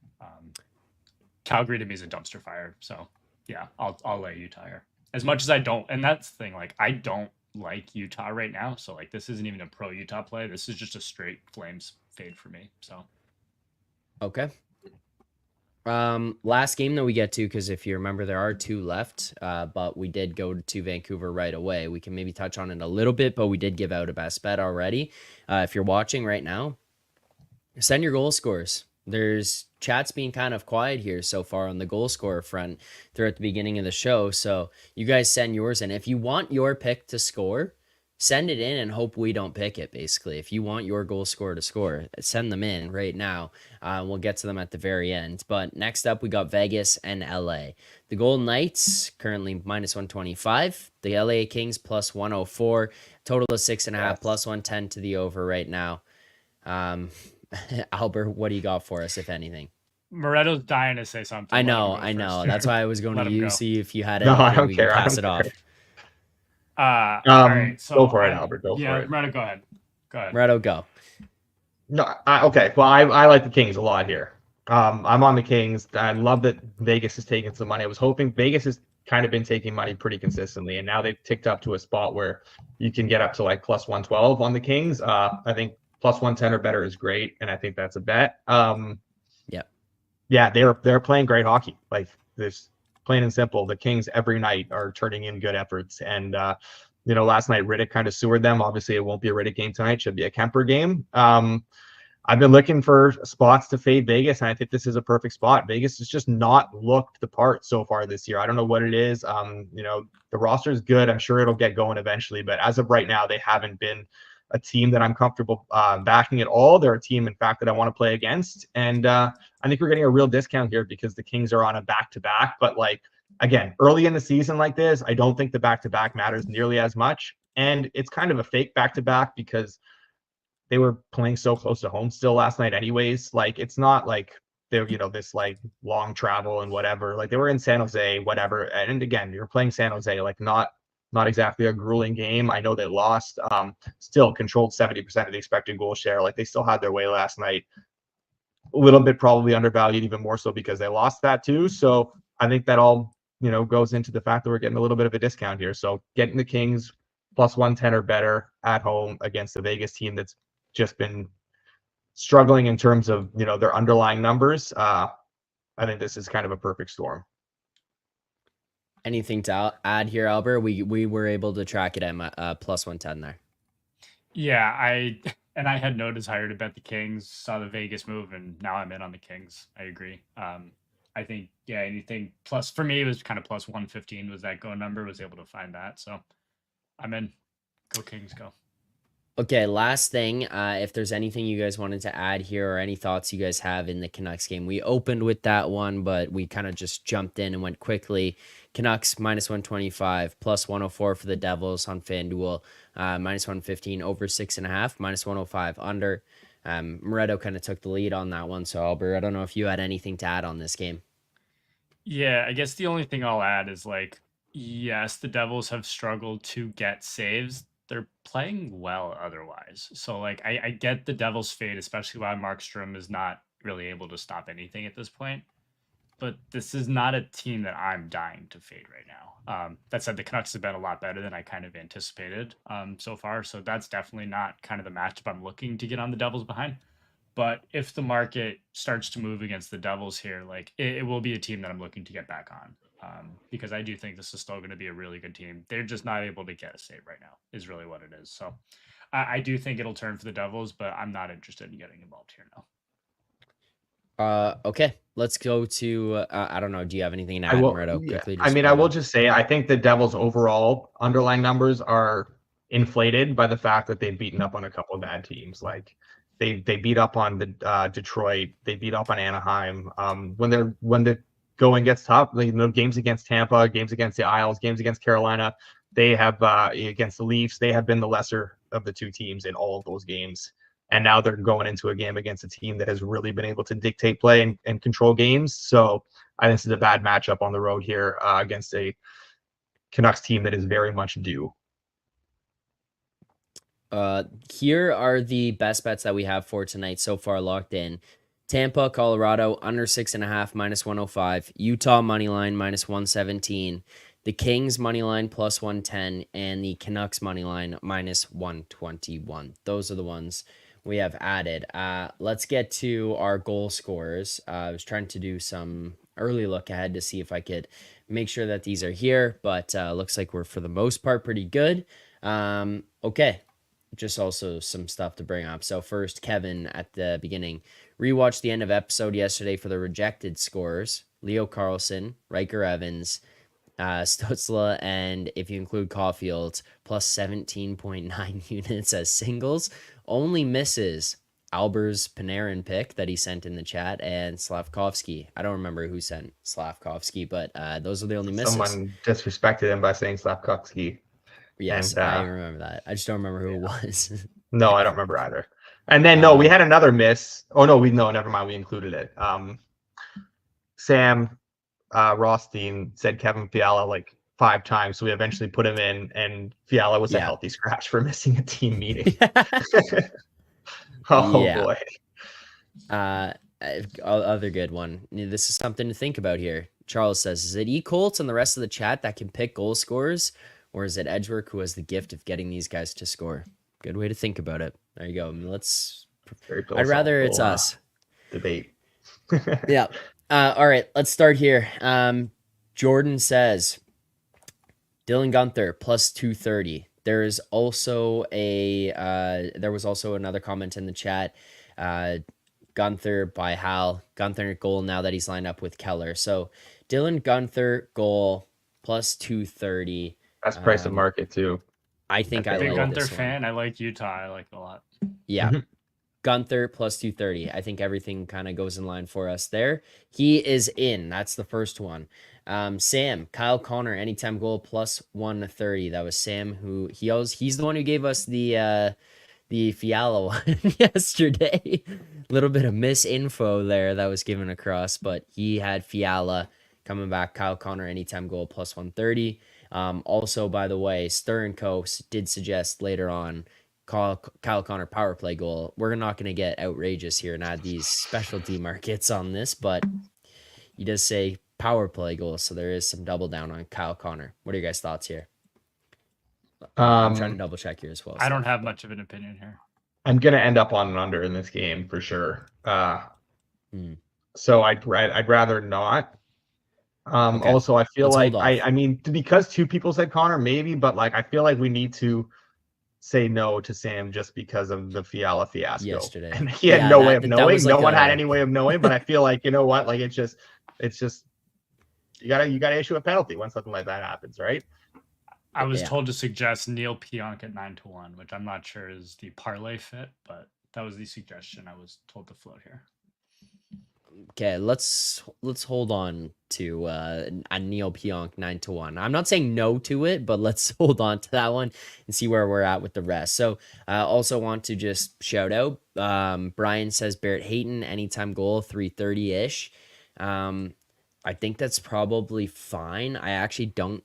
Calgary to me is a dumpster fire. So yeah, I'll lay Utah here. As much as I don't, and that's the thing, like I don't like Utah right now. So like this isn't even a pro Utah play. This is just a straight Flames fade for me. So okay. Last game that we get to, because if you remember, there are 2 left, but we did go to Vancouver right away. We can maybe touch on it a little bit, but we did give out a best bet already. If you're watching right now, send your goal scores. There's chat's being kind of quiet here so far on the goal scorer front throughout the beginning of the show. So you guys send yours in. If you want your pick to score, send it in and hope we don't pick it, basically. If you want your goal scorer to score, send them in right now. We'll get to them at the very end. But next up, we got Vegas and LA. The Golden Knights, currently minus 125. The LA Kings, plus 104. Total of 6.5, plus 110 to the over right now. Albert, what do you got for us, if anything? Moretto's dying to say something. I know. That's why I was going to you, see if you had anything. No, I don't care. Pass it off. All right, so go for it, Albert. Go for it. Moretto, go ahead. Moretto, go. No, okay. Well, I like the Kings a lot here. I'm on the Kings. I love that Vegas is taking some money. I was hoping Vegas has kind of been taking money pretty consistently, and now they've ticked up to a spot where you can get up to like plus 112 on the Kings. I think plus 110 or better is great, and I think that's a bet. Yeah, they're playing great hockey. Like this, plain and simple. The Kings every night are turning in good efforts, and last night Riddick kind of sewered them. Obviously, it won't be a Riddick game tonight; should be a Kemper game. I've been looking for spots to fade Vegas, and I think this is a perfect spot. Vegas has just not looked the part so far this year. I don't know what it is. The roster is good. I'm sure it'll get going eventually, but as of right now, they haven't been a team that I'm comfortable backing at all. They're a team, in fact, that I want to play against. And I think we're getting a real discount here because the Kings are on a back-to-back. But, again, early in the season like this, I don't think the back-to-back matters nearly as much. And it's kind of a fake back-to-back because they were playing so close to home still last night anyways. It's not like they're, this, long travel and whatever. They were in San Jose, whatever. And again, you're playing San Jose, not exactly a grueling game. I know they lost, still controlled 70% of the expected goal share. They still had their way last night. A little bit probably undervalued, even more so because they lost that too. So I think that all, goes into the fact that we're getting a little bit of a discount here. So getting the Kings plus 110 or better at home against the Vegas team that's just been struggling in terms of, their underlying numbers. I think this is kind of a perfect storm. Anything to add here, Albert? We were able to track it at plus 110 there. Yeah, I had no desire to bet the Kings, saw the Vegas move, and now I'm in on the Kings. I agree. I think, anything plus, for me, it was kind of plus 115 was that go number, was able to find that. So I'm in. Go Kings, go. Okay, last thing, if there's anything you guys wanted to add here or any thoughts you guys have in the Canucks game. We opened with that one, but we kind of just jumped in and went quickly. Canucks minus 125, plus 104 for the Devils on FanDuel, minus 115 over 6.5, minus 105 under. Moretto kind of took the lead on that one. So, Albert, I don't know if you had anything to add on this game. Yeah, I guess the only thing I'll add is Yes, the Devils have struggled to get saves. They're playing well otherwise. So, like, I get the Devils' fate, especially while Markstrom is not really able to stop anything at this point. But this is not a team that I'm dying to fade right now. That said, the Canucks have been a lot better than I kind of anticipated so far. So that's definitely not kind of the matchup I'm looking to get on the Devils behind. But if the market starts to move against the Devils here, like it will be a team that I'm looking to get back on because I do think this is still going to be a really good team. They're just not able to get a save right now, is really what it is. So I do think it'll turn for the Devils, but I'm not interested in getting involved here now. Okay, let's go to I don't know. Do you have anything to I add, will. Moretto? Yeah. Quickly, I mean, I will just say I think the Devils' overall underlying numbers are inflated by the fact that they've beaten up on a couple of bad teams. Like they beat up on the Detroit, they beat up on Anaheim. When the going gets tough, games against Tampa, games against the Isles, games against Carolina, they have against the Leafs, they have been the lesser of the two teams in all of those games. And now they're going into a game against a team that has really been able to dictate play and control games. So I think this is a bad matchup on the road here against a Canucks team that is very much due. Here are the best bets that we have for tonight so far locked in. Tampa, Colorado, under 6.5, minus 105. Utah moneyline, minus 117. The Kings moneyline, plus 110. And the Canucks moneyline, minus 121. Those are the ones we have added. Let's get to our goal scorers. I was trying to do some early look ahead to see if I could make sure that these are here, but looks like we're for the most part pretty good. Okay, just also some stuff to bring up. So first, Kevin at the beginning rewatched the end of episode yesterday for the rejected scores. Leo Carlson, Riker Evans, Stutzla, and if you include Caulfield, plus 17.9 units as singles. Only misses Alber's Panarin pick that he sent in the chat and Slavkovsky. I don't remember who sent Slavkovsky, but those are the only misses. Someone disrespected him by saying Slavkovsky. Yes, and, I remember that. I just don't remember who it was. No, I don't remember either. And then we had another miss. Oh no, never mind. We included it. Sam Rothstein said Kevin Fiala like 5 times, so we eventually put him in, and Fiala was a healthy scratch for missing a team meeting. Boy. Other good one. This is something to think about here. Charles says, is it Colts and the rest of the chat that can pick goal scorers, or is it Edgework who has the gift of getting these guys to score? Good way to think about it. There you go. I'd rather it's us. Debate. Yeah. All right, let's start here. Jordan says, Dylan Gunther plus 230. There was also another comment in the chat. Gunther by Hal. Gunther goal now that he's lined up with Keller. So Dylan Gunther goal plus 230. That's price of market too. I think I like Gunther this fan. one. I like Utah. I like it a lot. Yeah. Gunther plus 230. I think everything kind of goes in line for us there. He is in. That's the first one. Sam, Kyle Connor, anytime goal plus 130. That was Sam who he's the one who gave us the Fiala one yesterday. A little bit of misinfo there that was given across, but he had Fiala coming back. Kyle Connor, anytime goal plus 130. Also, by the way, Stern Co. did suggest later on Kyle Connor power play goal. We're not going to get outrageous here and add these specialty markets on this, but he does say power play goal, so there is some double down on Kyle Connor. What are your guys' thoughts here? I'm trying to double check here as well. I don't have much of an opinion here. I'm going to end up on an under in this game for sure. So I'd rather not. Okay. Also, I feel I mean, because 2 people said Connor, maybe, but like I feel like we need to say no to Sam just because of the Fiala fiasco yesterday. And he had no way of knowing. No one had any way of knowing, but I feel like, you know what? Like it's just you gotta issue a penalty when something like that happens, right? I was told to suggest Neil Pionk at 9-1, which I'm not sure is the parlay fit, but that was the suggestion I was told to float here. Okay, let's hold on to a Neil Pionk 9-1. I'm not saying no to it, but let's hold on to that one and see where we're at with the rest. So I also want to just shout out, Brian says Barrett Hayton, anytime goal, 330-ish. I think that's probably fine. I actually don't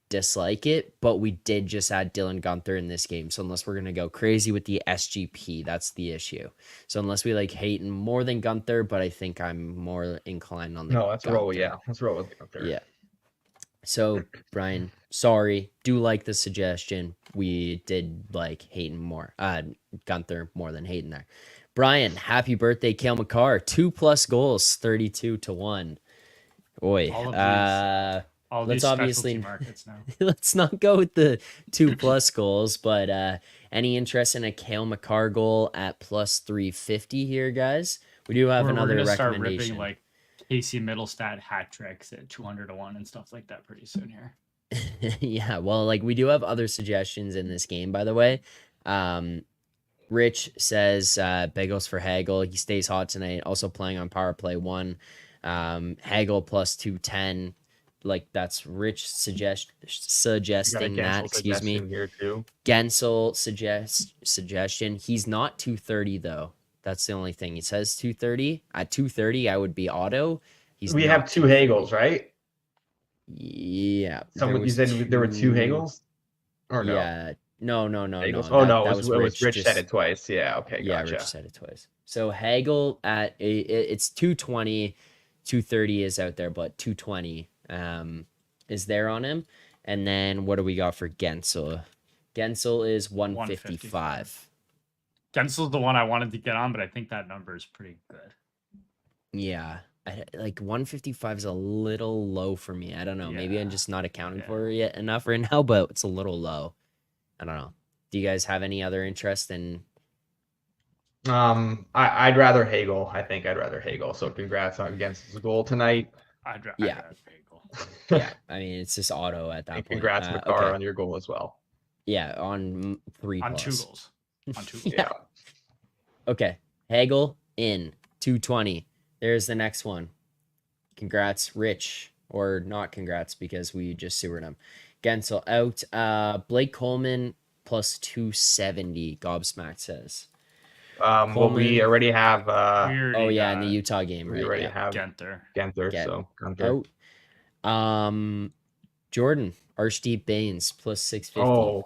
dislike it, but we did just add Dylan Gunther in this game. So unless we're going to go crazy with the SGP, that's the issue. So unless we like Hayton more than Gunther, but I think I'm more inclined on the No, let's Gunther. roll. Yeah, let's roll with Gunther. Yeah. So Brian, sorry, do like the suggestion. We did like Hayton more, Gunther more than Hayton there. Brian, happy birthday, Cale Makar. 2+ goals, 32-1. Boy, all let's these obviously markets now. let's not go with the 2+ goals, but any interest in a Cale Makar goal at +350 here, guys? We do have another recommendation. Start ripping like Casey Middlestat hat tricks at 200-1 and stuff like that pretty soon here. Yeah, well, like we do have other suggestions in this game, by the way. Rich says bagels for Hagel. He stays hot tonight. Also playing on power play 1. Hagel +210. Like that's Rich suggesting that. Excuse me. Here too. Gensel suggestion. He's not 230 though. That's the only thing. He says 230. At 230, I would be auto. We have 2 Hagels, right? Yeah. You said there were 2 Hagels? Or no? Yeah. No. Hagels? No. It was Rich said it twice. Yeah, okay, gotcha. Yeah, Rich said it twice. So Hagel it's 220, 230 is out there, but 220 is there on him. And then what do we got for Gensel? Gensel is 155. Gensel's the one I wanted to get on, but I think that number is pretty good. Yeah. Like 155 is a little low for me. I don't know. Maybe I'm just not accounting for it yet enough right now, but it's a little low. I don't know. Do you guys have any other interest in? I'd rather Hagel. I think I'd rather Hagel. So congrats against the goal tonight. I'd rather Hagel. Yeah, I mean it's just auto at that point. Congrats, Makar, on your goal as well. Yeah, on 3 on plus. 2 goals. On 2 goals. Yeah. Okay, Hagel in 220. There's the next one. Congrats, Rich, or not congrats because we just sewered him. Gensel out. Blake Coleman +270. Gobsmack says. Well, we already have. In the Utah game, right? We already have Gunther. So Gunther. Out. Jordan Archdeep Baines +650. Oh,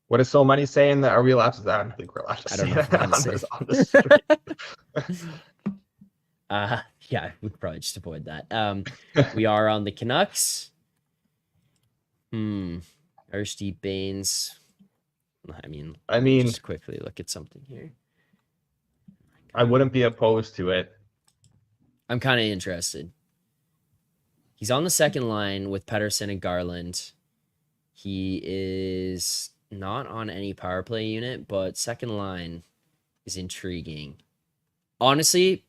what is so money saying that? Are we allowed to? I don't think we're allowed to. I don't know if on the street. Yeah, we could probably just avoid that. We are on the Canucks. Archdeep Baines. I mean, just quickly look at something here. I wouldn't be opposed to it. I'm kind of interested. He's on the second line with Pettersson and Garland. He is not on any power play unit, but second line is intriguing. Honestly,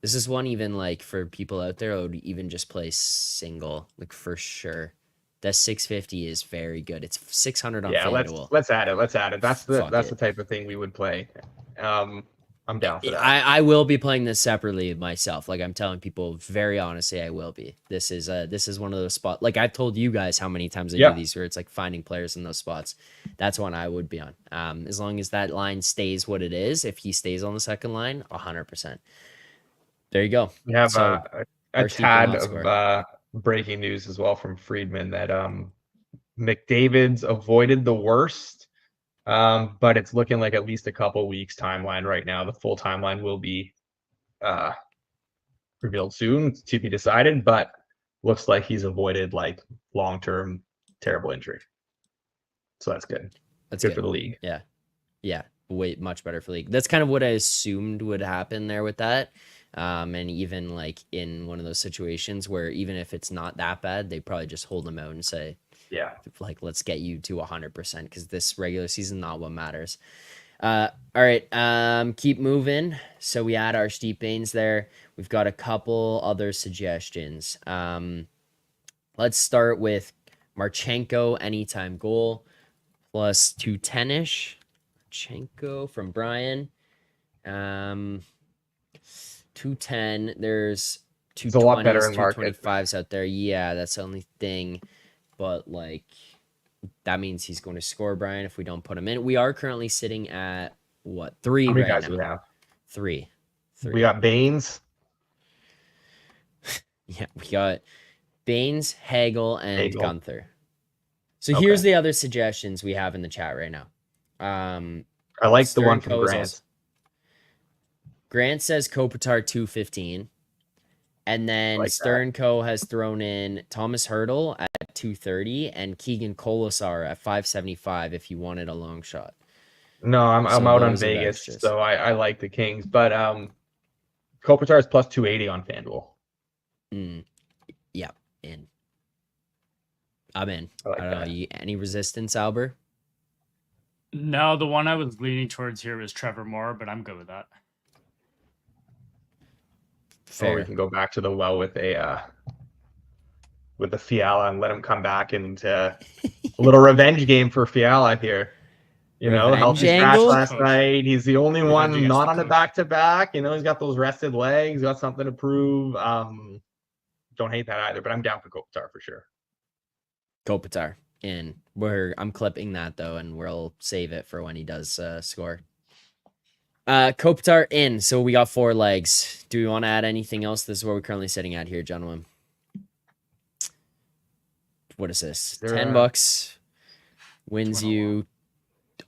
this is one even like for people out there, I would even just play single, like for sure. That 650 is very good. It's 600 on FanDuel. Let's add it. That's the type of thing we would play. I'm down for that. I will be playing this separately myself. Like I'm telling people very honestly, I will be. This is one of those spots. Like I've told you guys how many times I do these where it's like finding players in those spots. That's one I would be on. As long as that line stays what it is. If he stays on the second line, 100%. There you go. We have a tad of breaking news as well from Friedman that McDavid's avoided the worst. But it's looking like at least a couple weeks timeline right now. The full timeline will be revealed soon to be decided, but looks like he's avoided like long-term terrible injury. So that's good. That's good for the league. Yeah. Way much better for the league. That's kind of what I assumed would happen there with that. And even like in one of those situations where even if it's not that bad, they probably just hold him out and say, like, let's get you to 100% because this regular season not what matters. All right, keep moving. So we add our Steep Baines there. We've got a couple other suggestions. Let's start with Marchenko anytime goal plus 210-ish. Marchenko from Brian. 210. There's 220s, a lot better in 225s out there. Yeah, that's the only thing. But like that means he's going to score, Brian, if we don't put him in. We are currently sitting at what? 3 How many right guys now. do we have? 3. We got Baines. Yeah, we got Baines, Hagel, and Gunther. So here's the other suggestions we have in the chat right now. I like the one from Grant. Grant says Kopitar 215. And then like Stern Co has thrown in Thomas Hurdle at 230 and Keegan Colasar at 575 if you wanted a long shot. No, I'm out on Vegas, so I like the Kings. But Kopitar is plus 280 on FanDuel. Yeah, in. I'm in. I don't know. Any resistance, Alber? No, the one I was leaning towards here was Trevor Moore, but I'm good with that. Fair. Or we can go back to the well with the Fiala and let him come back and a little revenge game for Fiala here. You know, healthy scratch last night. He's the only one not on a back-to-back. You know, he's got those rested legs, got something to prove. Don't hate that either, but I'm down for Kopitar for sure. Kopitar in. I'm clipping that though, and we'll save it for when he does score. Kopitar in. So we got 4 legs. Do we want to add anything else? This is where we're currently sitting at here, gentlemen. What is this? $10 wins you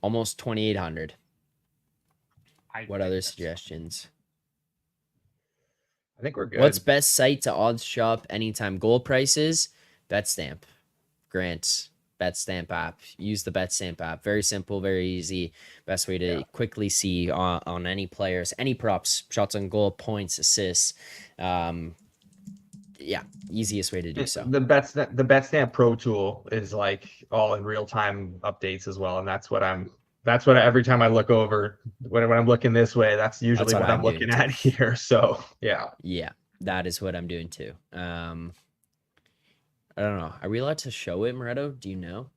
almost 2,800. What other suggestions? I think we're good. What's best site to odds shop anytime goal prices? BetStamp. Grant, BetStamp app. Use the BetStamp app. Very simple, very easy. Best way to quickly see on any players, any props, shots on goal, points, assists. Easiest way to do so. The BetStamp Pro tool is like all in real time updates as well, and that's what every time I look over when I'm looking this way, that's usually what I'm looking at here. So yeah, that is what I'm doing too. I don't know. Are we allowed to show it, Moretto? Do you know?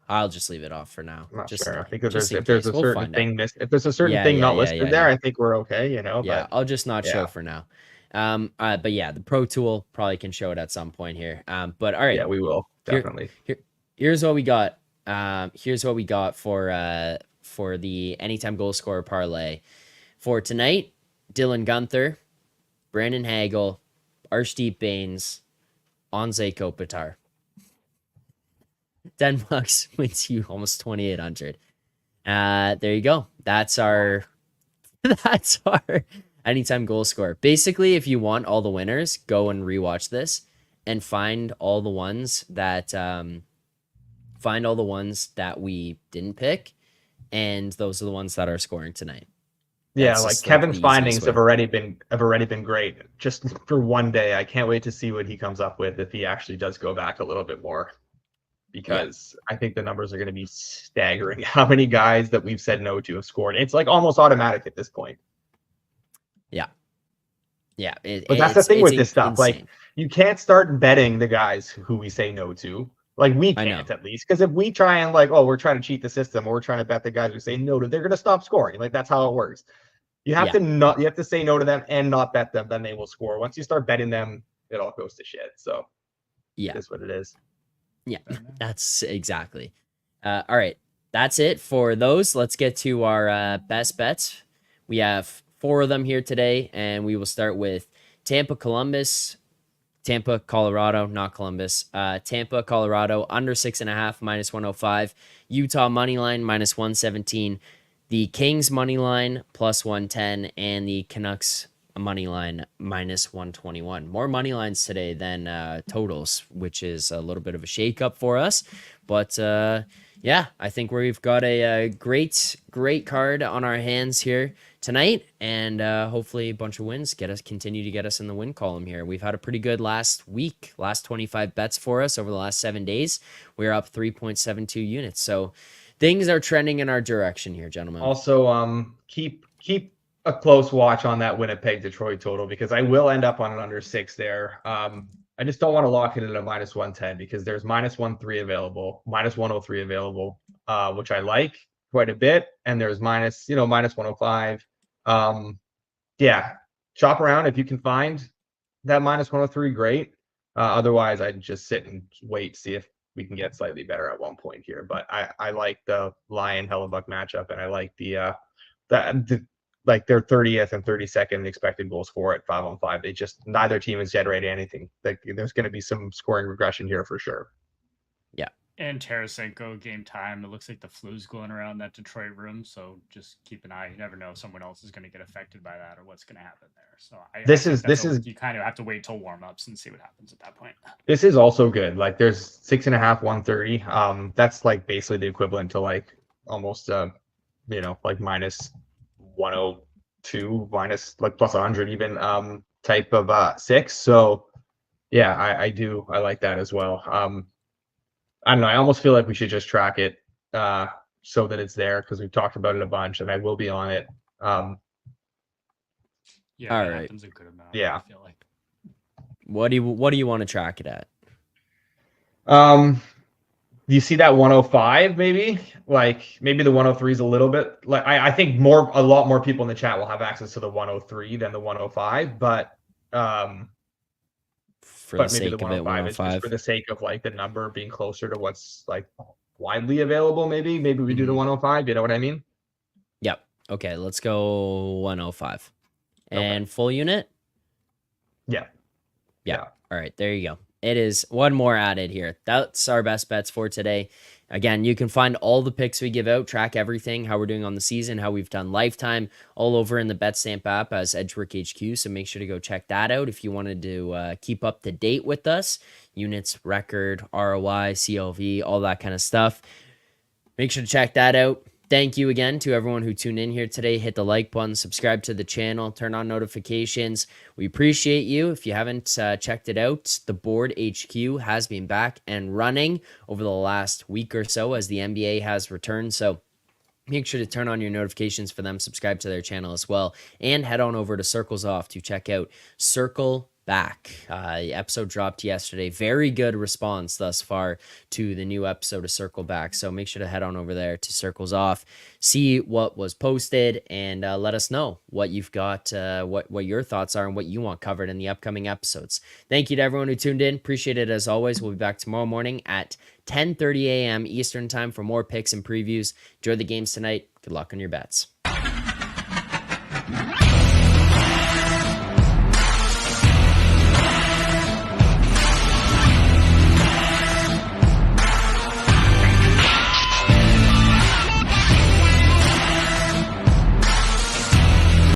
I'll just leave it off for now. I'm not sure. I think if there's a certain thing not listed there, I think we're okay, you know. Yeah, I'll just not show for now. But yeah, the Pro Tool probably can show it at some point here. But all right. Yeah, we will definitely. Here's what we got. Here's what we got for the anytime goal scorer parlay for tonight. Dylan Gunther, Brandon Hagel, Arshdeep Baines, Anze Kopitar. $10 wins you almost 2,800. There you go. That's our anytime goal scorer. Basically, if you want all the winners, go and rewatch this and find all the ones that we didn't pick, and those are the ones that are scoring tonight. Yeah, like Kevin's findings have already been great. Just for one day, I can't wait to see what he comes up with if he actually does go back a little bit more, because I think the numbers are going to be staggering. How many guys that we've said no to have scored? It's like almost automatic at this point. Yeah, but that's the thing with this stuff. Insane. Like, you can't start betting the guys who we say no to. Like, we can't, at least, because if we try and we're trying to cheat the system, or we're trying to bet the guys who say no to, they're going to stop scoring. Like, that's how it works. You have to say no to them and not bet them, then they will score. Once you start betting them, it all goes to shit. So it is what it is. Yeah, that's exactly. All right, that's it for those. Let's get to our best bets. We have 4 of them here today, and we will start with Tampa, Colorado, not Columbus. Tampa, Colorado, under 6.5, minus 105. Utah money line, minus 117. The Kings money line, plus 110, and the Canucks money line, minus 121. More money lines today than totals, which is a little bit of a shakeup for us. But I think we've got a great card on our hands here tonight, and hopefully a bunch of wins continue to get us in the win column here. We've had a pretty good last 25 bets for us over the last 7 days. We're up 3.72 units, so things are trending in our direction here, gentlemen. Also, keep a close watch on that Winnipeg Detroit total, because I will end up on an under 6 there. I just don't want to lock it at a minus 110, because there's minus 103 available, minus 103 available, which I like quite a bit, and there's minus 105. Shop around if you can find that minus 103. Great. Otherwise, I'd just sit and wait, see if we can get slightly better at one point here. But I like the Lion Hellebuck matchup, and I like the like they're 30th and 32nd expected goals for at 5-on-5. They just neither team is generating anything. Like there's going to be some scoring regression here for sure. Yeah. And Tarasenko game time. It looks like the flu's going around that Detroit room. So just keep an eye. You never know if someone else is going to get affected by that or what's going to happen there. So this is you kind of have to wait till warm ups and see what happens at that point. This is also good. Like there's 6.5, 130. That's like basically the equivalent to like almost like minus 102, minus like plus 100 even type of 6. So yeah, I like that as well. I don't know. I almost feel like we should just track it so that it's there because we've talked about it a bunch, and I will be on it. Yeah, all that right. happens a good amount. Yeah. I feel like. What do you want to track it at? Do you see that 105 maybe? Like maybe the 103 is a little bit like I think a lot more people in the chat will have access to the 103 than the 105, but maybe the 105 is just for the sake of like the number being closer to what's like widely available. Maybe we do the 105. You know what I mean? Yep. Okay, let's go 105. And full unit? Yeah. All right, there you go. It is one more added here. That's our best bets for today. Again, you can find all the picks we give out, track everything, how we're doing on the season, how we've done lifetime, all over in the BetStamp app as Edgework HQ. So make sure to go check that out if you wanted to keep up to date with us. Units, record, ROI, CLV, all that kind of stuff. Make sure to check that out. Thank you again to everyone who tuned in here today. Hit the like button, subscribe to the channel, turn on notifications. We appreciate you. If you haven't checked it out, the Board HQ has been back and running over the last week or so as the NBA has returned. So make sure to turn on your notifications for them, subscribe to their channel as well, and head on over to Circles Off to check out Circle Back. The episode dropped yesterday. Very good response thus far to the new episode of Circle Back. So make sure to head on over there to Circles Off, see what was posted, and let us know what you've got, what your thoughts are and what you want covered in the upcoming episodes. Thank you to everyone who tuned in. Appreciate it as always. We'll be back tomorrow morning at 10:30 a.m. Eastern time for more picks and previews. Enjoy the games tonight. Good luck on your bets.